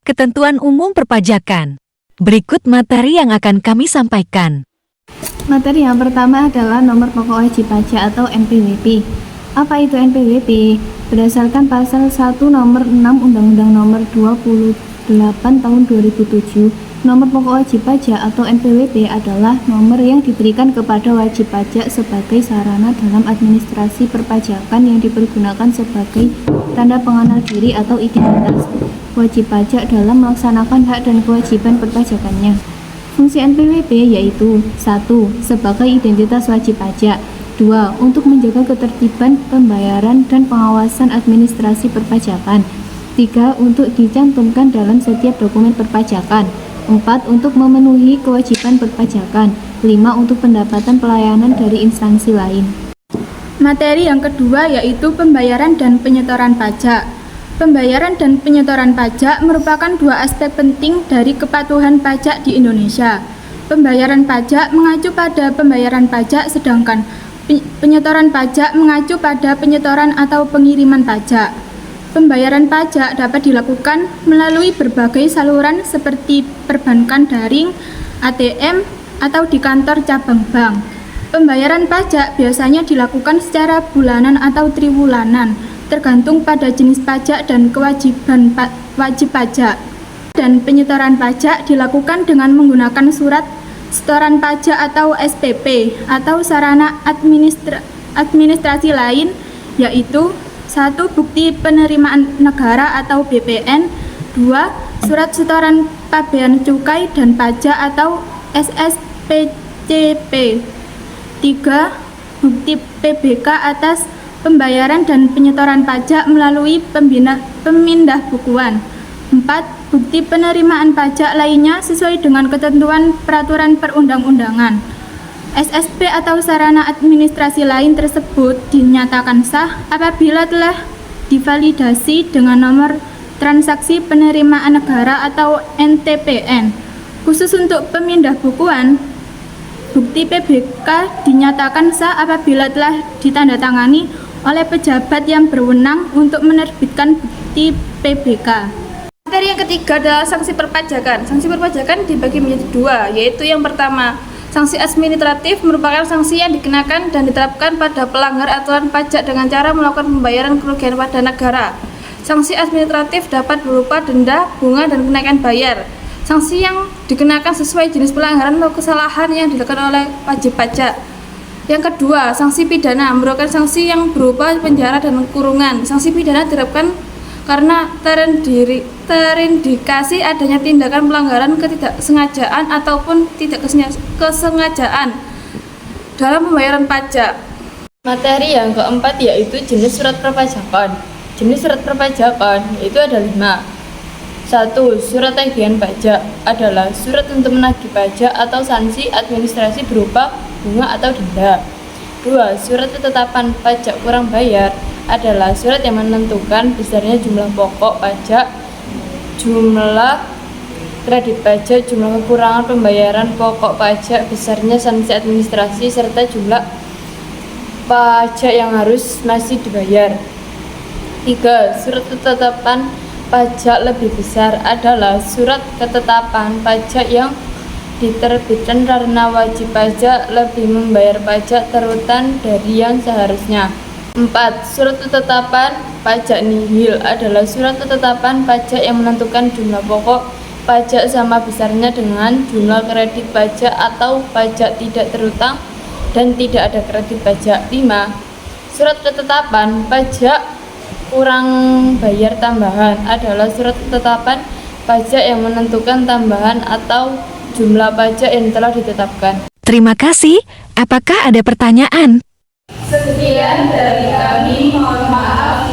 Ketentuan Umum Perpajakan. Berikut materi yang akan kami sampaikan. Materi yang pertama adalah nomor pokok wajib pajak atau NPWP. Apa itu NPWP? Berdasarkan pasal 1 nomor 6 Undang-Undang nomor 28 tahun 2007, nomor pokok wajib pajak atau NPWP adalah nomor yang diberikan kepada wajib pajak sebagai sarana dalam administrasi perpajakan yang dipergunakan sebagai tanda pengenal diri atau identitas wajib pajak dalam melaksanakan hak dan kewajiban perpajakannya. Fungsi NPWP yaitu 1. Sebagai identitas wajib pajak. 2. Untuk menjaga ketertiban pembayaran dan pengawasan administrasi perpajakan. 3. Untuk dicantumkan dalam setiap dokumen perpajakan. 4. Untuk memenuhi kewajiban perpajakan. 5. Untuk pendapatan pelayanan dari instansi lain. Materi yang kedua yaitu pembayaran dan penyetoran pajak. Pembayaran dan penyetoran pajak merupakan dua aspek penting dari kepatuhan pajak di Indonesia. Pembayaran pajak mengacu pada pembayaran pajak, sedangkan penyetoran pajak mengacu pada penyetoran atau pengiriman pajak. Pembayaran pajak dapat dilakukan melalui berbagai saluran seperti perbankan daring, ATM, atau di kantor cabang bank. Pembayaran pajak biasanya dilakukan secara bulanan atau triwulanan, tergantung pada jenis pajak dan kewajiban wajib pajak. Dan penyetoran pajak dilakukan dengan menggunakan surat setoran pajak atau SPP atau sarana administrasi lain, yaitu 1. Bukti penerimaan negara atau BPN. 2. Surat setoran pabean cukai dan pajak atau SSPCP. 3. Bukti PBK atas pembayaran dan penyetoran pajak melalui pemindahbukuan. 4. Bukti penerimaan pajak lainnya sesuai dengan ketentuan peraturan perundang-undangan. SSP atau sarana administrasi lain tersebut dinyatakan sah apabila telah divalidasi dengan nomor transaksi penerimaan negara atau NTPN. Khusus untuk pemindahbukuan, bukti PBK dinyatakan sah apabila telah ditandatangani oleh pejabat yang berwenang untuk menerbitkan bukti PBK. Materi yang ketiga adalah sanksi perpajakan. Sanksi perpajakan dibagi menjadi dua, yaitu yang pertama, sanksi administratif merupakan sanksi yang dikenakan dan diterapkan pada pelanggar aturan pajak dengan cara melakukan pembayaran kerugian pada negara. Sanksi administratif dapat berupa denda, bunga, dan kenaikan bayar. Sanksi yang dikenakan sesuai jenis pelanggaran atau kesalahan yang dilakukan oleh wajib pajak. Yang kedua, sanksi pidana merupakan sanksi yang berupa penjara dan kurungan. Sanksi pidana diterapkan karena terindikasi adanya tindakan pelanggaran ketidaksengajaan ataupun tidak kesengajaan dalam pembayaran pajak. Materi yang keempat yaitu jenis surat perpajakan. Jenis surat perpajakan yaitu ada 5. 1. Surat tagihan pajak adalah surat untuk menagih pajak atau sanksi administrasi berupa bunga atau denda. 2. Surat ketetapan pajak kurang bayar adalah surat yang menentukan besarnya jumlah pokok pajak, jumlah kredit pajak, jumlah kekurangan pembayaran pokok pajak, besarnya sanksi administrasi, serta jumlah pajak yang harus masih dibayar. 3. Surat ketetapan pajak lebih besar adalah surat ketetapan pajak yang diterbitkan karena wajib pajak lebih membayar pajak tarutan dari yang seharusnya. 4. Surat ketetapan pajak nihil adalah surat ketetapan pajak yang menentukan jumlah pokok pajak sama besarnya dengan jumlah kredit pajak atau pajak tidak terutang dan tidak ada kredit pajak. 5. Surat ketetapan pajak kurang bayar tambahan adalah surat ketetapan pajak yang menentukan tambahan atau jumlah pajak yang telah ditetapkan. Terima kasih. Apakah ada pertanyaan? Sekian dari kami, mohon maaf